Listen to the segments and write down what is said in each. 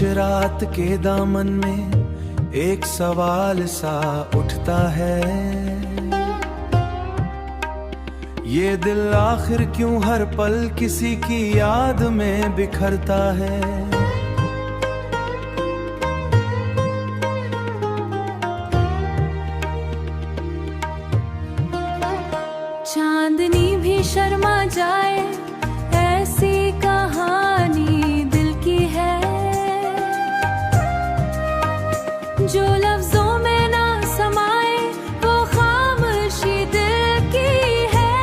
रात के दामन में एक सवाल सा उठता है, ये दिल आखिर क्यों हर पल किसी की याद में बिखरता है। चांदनी भी शर्मा जाए ऐसी कहानी दिल की है, जो लफ्जों में ना समाए वो खामोशी दिल की है।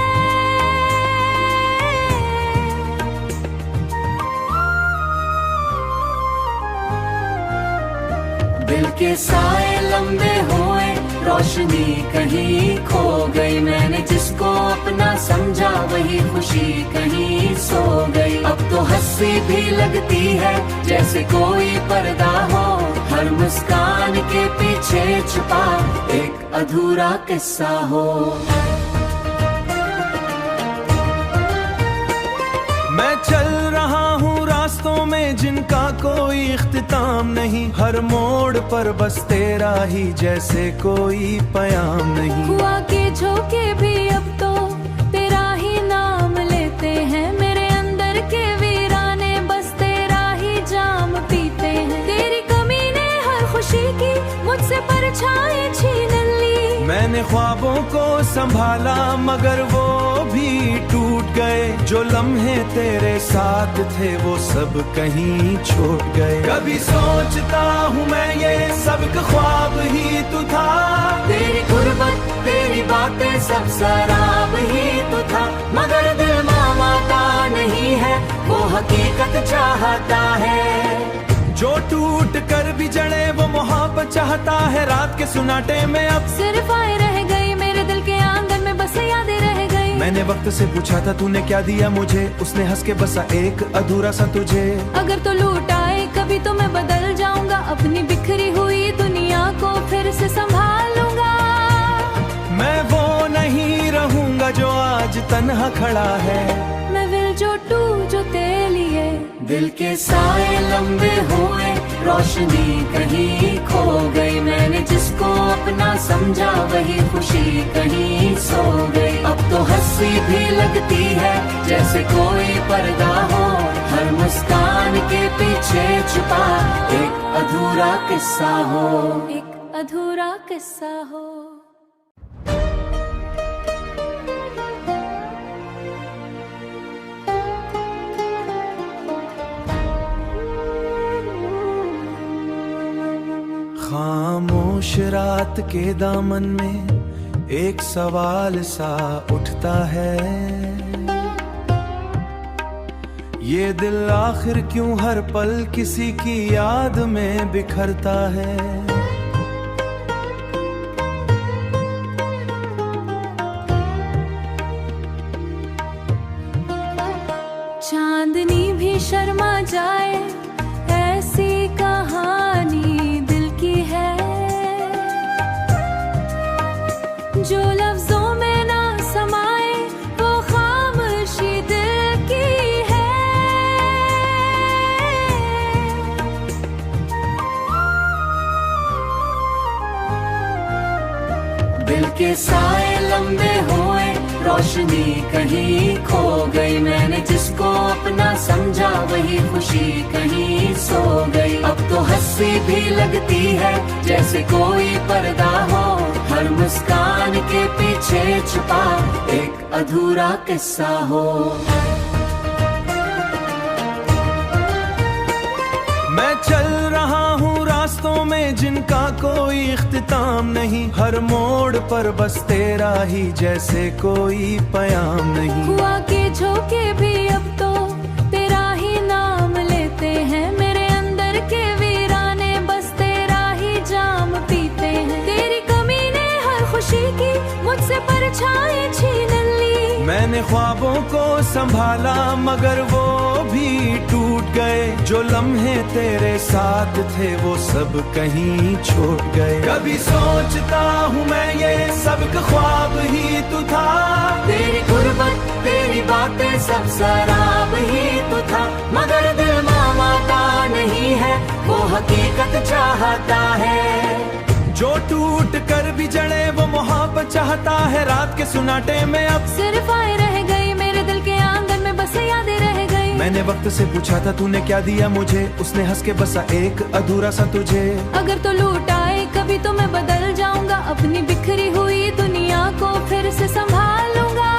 दिल के साए लंबे हुए, रोशनी कहीं खो गई, मैंने जिसको अपना समझा वही खुशी कहीं सो गई। अब तो हंसी भी लगती है जैसे कोई पर्दा हो, हर मुस्कान के पीछे छुपा एक अधूरा किस्सा हो। मैं चल रहा हूँ रास्तों में जिनका कोई इख्तिताम नहीं, हर मोड़ पर बस तेरा ही जैसे कोई पयाम नहीं। हुआ के झोंके भी अब तो तेरा ही नाम लेते हैं, मेरे अंदर के वीराने बस तेरा ही जाम पीते हैं। तेरी कमी ने हर खुशी की मुझसे परछाई छीन ली। मैंने ख्वाबों को संभाला मगर वो भी टूट गए, जो लम्हे तेरे साथ थे वो सब कहीं छूट गए। कभी सोचता हूँ मैं ये सब ख्वाब ही तो था, तेरी गुर्बत तेरी बातें सब शराब ही तो था, मगर दिल मानता नहीं है वो हकीकत चाहता है। जो टूट कर भी जड़े वो मोहब्बत चाहता है, रात के सुनाटे में अब सिर्फ आए रह गई मेरे दिल के आंगन में बस यादें रह गई। मैंने वक्त से पूछा था तूने क्या दिया मुझे, उसने हंस के बसा एक अधूरा सा तुझे। अगर तो लूट आए कभी तो मैं बदल जाऊंगा, अपनी बिखरी हुई दुनिया को फिर से संभालूंगा। मैं वो नहीं रहूंगा जो आज तन्हा खड़ा है, मैं दिल जो जो तेरे लिए। दिल के साए लंबे हुए, रोशनी कहीं खो गई, मैंने जिसको अपना समझा वही खुशी कहीं सो गई। अब तो हंसी भी लगती है जैसे कोई पर्दा हो, हर मुस्कान के पीछे छुपा एक अधूरा किस्सा हो, एक अधूरा किस्सा हो। खामोश रात के दामन में एक सवाल सा उठता है, ये दिल आखिर क्यों हर पल किसी की याद में बिखरता है। चांदनी भी शर्मा जाए ऐसी कहानी दिल की है, जो लफ्जों में ना समाए वो खामोशी दिल की है। दिल के साए लंबे हुए, रोशनी कहीं खो गई, मैंने जिसको अपना समझा वही खुशी कहीं सो गई। अब तो हंसी भी लगती है जैसे कोई पर्दा हो, हर मुस्कान के पीछे छुपा एक अधूरा किस्सा हो। मैं चल रहा हूँ रास्तों में जिनका कोई इख्तिताम नहीं, हर मोड़ पर बस तेरा ही जैसे कोई पयाम नहीं। हुआ के झोंके भी अब तो तेरा ही नाम लेते हैं, मेरे अंदर के वीराने बस तेरा ही जाम पीते हैं। तेरी कमी ने हर खुशी की मुझसे परछाई छीन ली। मैंने ख्वाबों को संभाला मगर वो भी टूट गए, जो लम्हे तेरे साथ थे वो सब कहीं छूट गए। कभी सोचता हूँ मैं ये सब ख्वाब ही तो था, तेरी गुर्बत तेरी बातें सब शराब ही तो था, मगर दिल मानता नहीं नहीं है, वो हकीकत चाहता है। जो टूट कर भी जड़े वो मोहब्बत चाहता है। रात के सुनाटे में अब सिर्फ आए रह गई, मेरे दिल के आंगन में बस यादें रह गई। मैंने वक्त से पूछा था तूने क्या दिया मुझे, उसने हंस के बसा एक अधूरा सा तुझे। अगर तो लूट आए कभी तो मैं बदल जाऊंगा, अपनी बिखरी हुई दुनिया को फिर से संभालूंगा।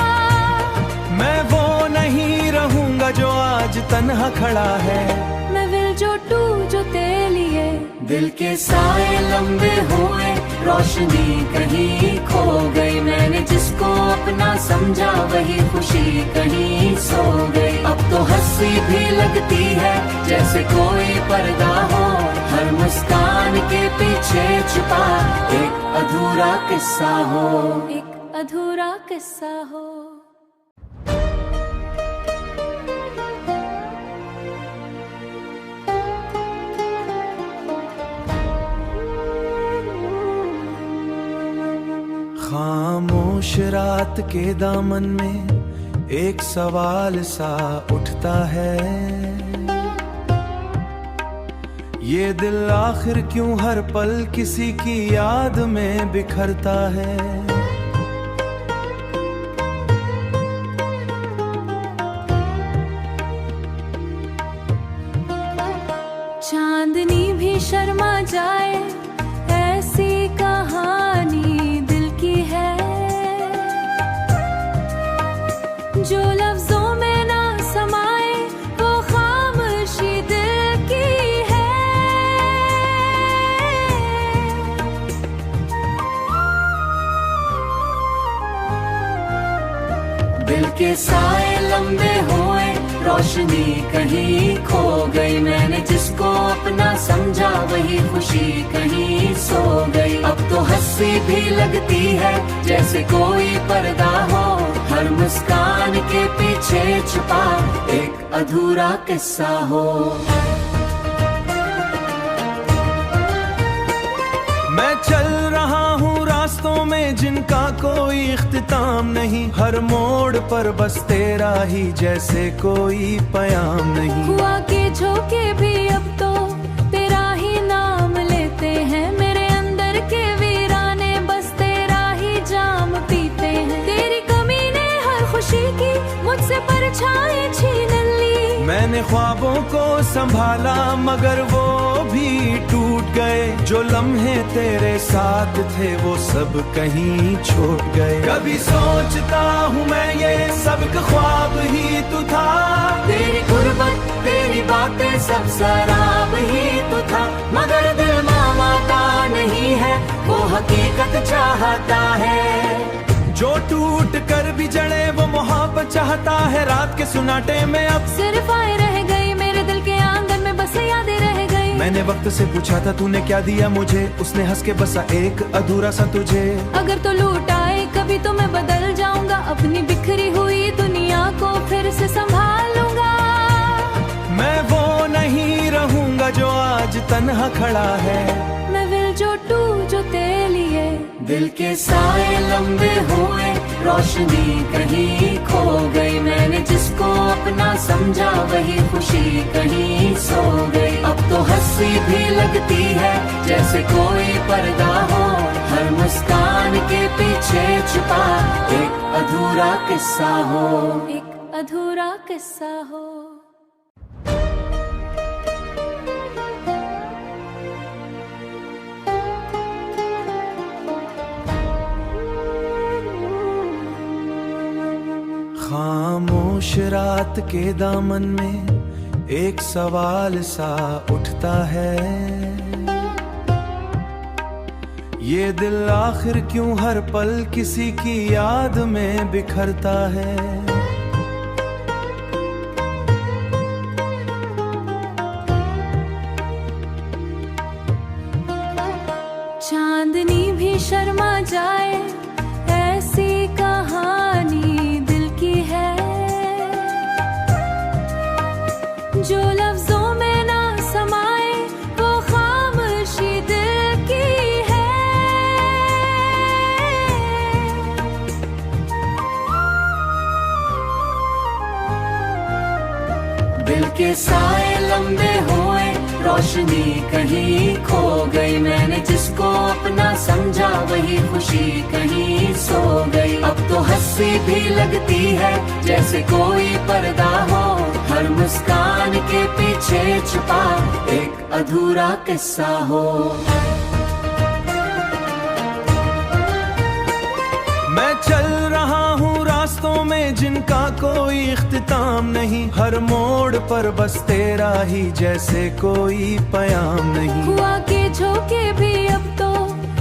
मैं वो नहीं रहूंगा जो आज तन्हा खड़ा है। मैं विल जो टू जो तेरे लिए। दिल के साए लंबे हुए, रोशनी कहीं खो गई। मैंने जिसको अपना समझा वही खुशी कहीं सो गई। अब तो हंसी भी लगती है जैसे कोई पर्दा हो, हर मुस्कान के पीछे छुपा एक अधूरा किस्सा हो। एक अधूरा किस्सा हो। खामोश रात के दामन में एक सवाल सा उठता है। ये दिल आखिर क्यों हर पल किसी की याद में बिखरता है। चांदनी भी शर्मा जाए, ऐसी कहानी दिल की है जो लफ्जों में ना समाए, वो खामोशी दिल की है। दिल के साए लंबे हुए, रोशनी कहीं खो गई। मैंने जिसको अपना समझा वही खुशी कहीं सो गई। अब तो हंसी भी लगती है जैसे कोई पर्दा हो, हर मुस्कान के पीछे छुपा एक अधूरा किस्सा हो। मैं चल रहा हूँ रास्तों में जिनका कोई इख्तिताम नहीं, हर मोड़ पर बस तेरा ही जैसे कोई पयाम नहीं। हुआ के झोंके भी अब तो तेरा ही नाम लेते हैं, मेरे अंदर के वीराने बस तेरा ही जाम पीते हैं। तेरी कमी ने हर खुशी की मुझसे परछाई छीन ली। मैंने ख्वाबों को संभाला मगर वो भी टूट गए। जो लम्हे तेरे साथ थे वो सब कहीं छूट गए। कभी सोचता हूँ मैं ये सब ख्वाब ही तो था, तेरी गुर्बत तेरी बातें सब शराब ही तो था। मगर दिल मानता नहीं है, वो हकीकत चाहता है। जो टूट कर भी जड़े वो मोहब्बत चाहता है। रात के सुनाटे में अब सिर्फ आए रह गई, मेरे दिल के आंगन में बस यादें रह गई। मैंने वक्त से पूछा था तूने क्या दिया मुझे, उसने हंस के बसा एक अधूरा सा तुझे। अगर तो लूट आए कभी तो मैं बदल जाऊंगा, अपनी बिखरी हुई दुनिया को फिर से संभालूंगा। मैं वो नहीं रहूंगा जो आज तन्हा खड़ा है। मैं विल जो टू जो तेरे लिए। दिल के साए लंबे हुए, रोशनी कहीं खो गई। मैंने जिसको अपना समझा वही खुशी कहीं सो गई। अब तो हंसी भी लगती है जैसे कोई पर्दा हो, हर मुस्कान के पीछे छुपा एक अधूरा किस्सा हो। एक अधूरा किस्सा हो। खामोश रात के दामन में एक सवाल सा उठता है। ये दिल आखिर क्यों हर पल किसी की याद में बिखरता है। चांदनी भी शर्मा जाए, ऐसी कहानी दिल की है जो लफ्जों में ना समाए, वो खामोशी दिल की है। दिल के साए लंबे हुए, रोशनी कहीं खो गई। मैंने जिसको अपना समझा वही खुशी कहीं सो गई। अब तो हंसी भी लगती है जैसे कोई पर्दा हो, हर मुस्कान के पीछे छुपा एक अधूरा किस्सा हो। मैं चल रहा हूँ रास्तों में जिनका कोई इख्तिताम नहीं, हर मोड़ पर बस तेरा ही जैसे कोई पयाम नहीं। हुआ के झोंके भी अब तो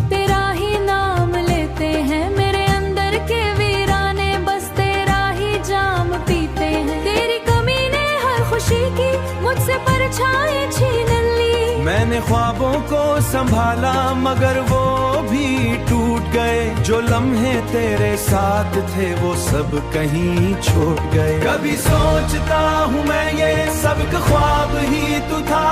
तेरा ही नाम लेते हैं, मेरे अंदर के वीराने बस तेरा ही जाम पीते हैं। तेरी कमी ने हर खुशी की मुझसे परछाई छीन ली। मैंने ख्वाबों को संभाला मगर वो भी टूट गए, जो लम्हे तेरे साथ थे वो सब कहीं छूट गए। कभी सोचता हूँ मैं ये सब ख्वाब ही तो था,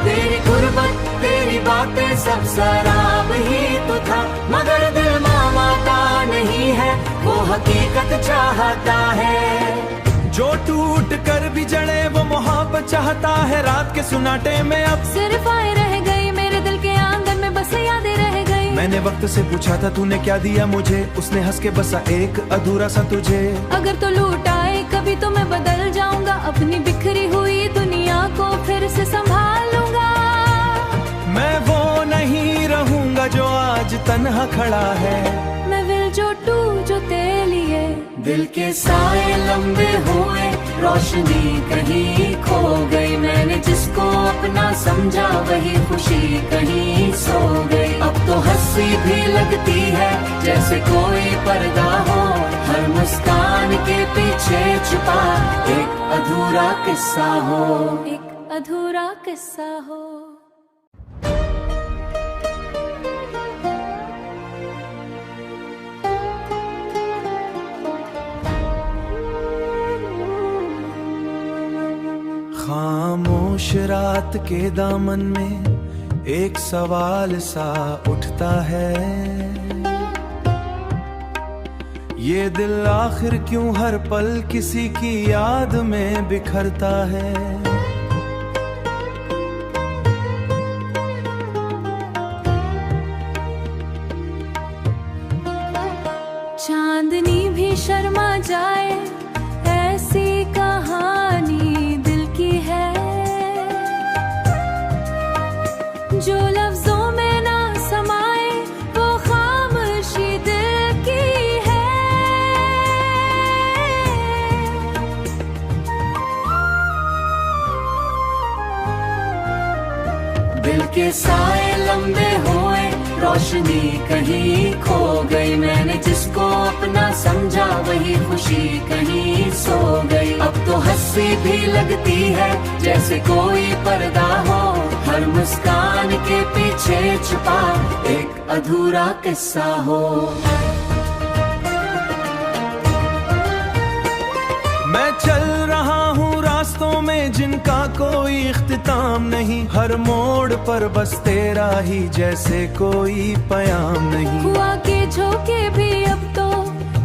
तेरी गुर्बत तेरी बातें सब शराब ही तो था। मगर दिल मानता नहीं है वो हकीकत चाहता है। जो टूट कर भी जड़े वो मोहब्बत चाहता है। रात के सुनाटे में अब सिर्फ आए रह गई, मेरे दिल के आंगन में बस यादें रह गई। मैंने वक्त से पूछा था तूने क्या दिया मुझे, उसने हंस के बसा एक अधूरा सा तुझे। अगर तो लूट आए कभी तो मैं बदल जाऊंगा, अपनी बिखरी हुई दुनिया को फिर से संभालूंगा। मैं वो नहीं रहूंगा जो आज तन्हा खड़ा है। मैं विल जो टू जो तेरे लिए। दिल के साए लंबे हुए, रोशनी कहीं खो गई। मैंने जिसको अपना समझा वही खुशी कहीं सो गई। अब तो हंसी भी लगती है जैसे कोई पर्दा हो, हर मुस्कान के पीछे छुपा एक अधूरा किस्सा हो। एक अधूरा किस्सा हो। खामोश रात के दामन में एक सवाल सा उठता है, ये दिल आखिर क्यों हर पल किसी की याद में बिखरता है। चांदनी भी शर्मा जाए ऐसी कहानी दिल की है, जो लफ्जों में ना समाए वो खामोशी दिल की है। दिल के साए लंबे हुए, रोशनी कहीं खो गई। मैंने जिसको अपना समझा वही खुशी कहीं सो गई। अब तो हंसी भी लगती है जैसे कोई पर्दा हो, हर मुस्कान के पीछे छुपा एक अधूरा किस्सा हो। मैं चल रहा हूँ रास्तों में जिनका कोई इख्तिताम नहीं, हर मोड़ पर बस तेरा ही जैसे कोई पयाम नहीं। हुआ के झोंके भी अब तो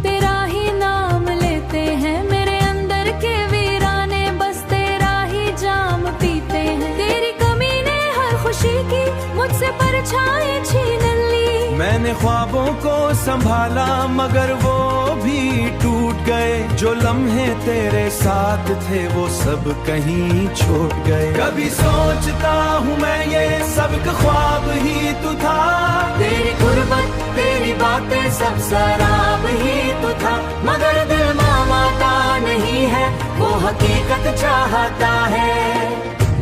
तेरा ही नाम लेते हैं, मेरे अंदर के वीराने बस तेरा ही जाम पीते हैं। तेरी कमी ने हर खुशी की मुझसे परछाई छीन ली। मैंने ख्वाबों को संभाला मगर वो भी टूट गए, जो लम्हे तेरे साथ थे वो सब कहीं छूट गए। कभी सोचता हूँ मैं ये सब ख्वाब ही तो था, तेरी गुर्बत तेरी बातें सब शराब ही तो था। मगर दिल मानता नहीं है वो हकीकत चाहता है।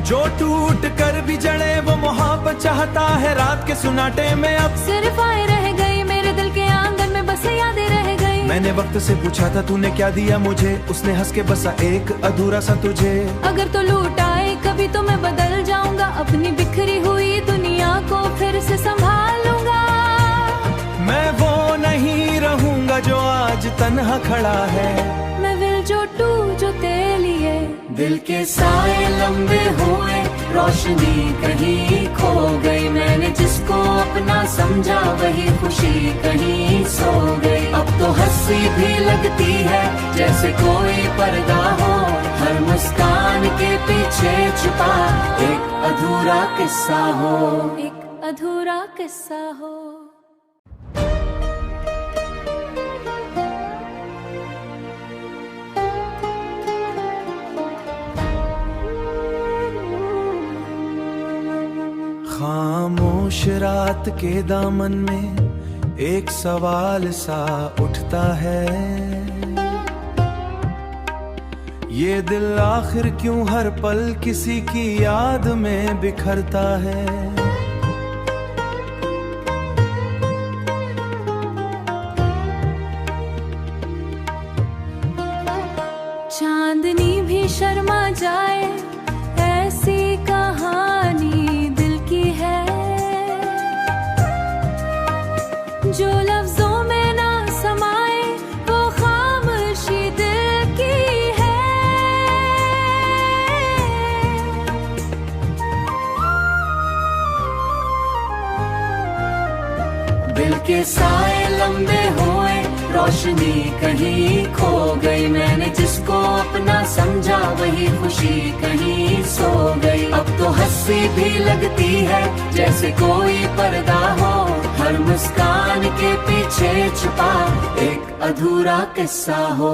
जो टूट कर भी जड़े वो मोहब्बत चाहता है। रात के सुनाटे में अब सिर्फ आए रह गई, मेरे दिल के आंगन में बस यादें रह गई। मैंने वक्त से पूछा था तूने क्या दिया मुझे, उसने हंस के बसा एक अधूरा सा तुझे। अगर तो लूट आए कभी तो मैं बदल जाऊंगा, अपनी बिखरी हुई दुनिया को फिर से संभालूंगा। मैं वो नहीं रहूंगा जो आज तन्हा खड़ा है। मैं विल जो टू जो तेरे लिए। दिल के साए लंबे हुए, रोशनी कहीं खो गई। मैंने जिसको अपना समझा वही खुशी कहीं सो गई। अब तो हंसी भी लगती है जैसे कोई पर्दा हो, हर मुस्कान के पीछे छुपा एक अधूरा किस्सा हो, एक अधूरा किस्सा हो। खामोश रात के दामन में एक सवाल सा उठता है, ये दिल आखिर क्यों हर पल किसी की याद में बिखरता है। चांदनी भी शर्मा जाए ऐसी कहानी दिल की है, जो लफ्जों में ना समाए वो खामोशी दिल की है। दिल के साए लंबे हुए, रोशनी कहीं खो गई, मैंने जिसको अपना समझा वही खुशी कहीं सो गई। अब तो हंसी भी लगती है जैसे कोई पर्दा हो, हर मुस्कान के पीछे छुपा एक अधूरा किस्सा हो।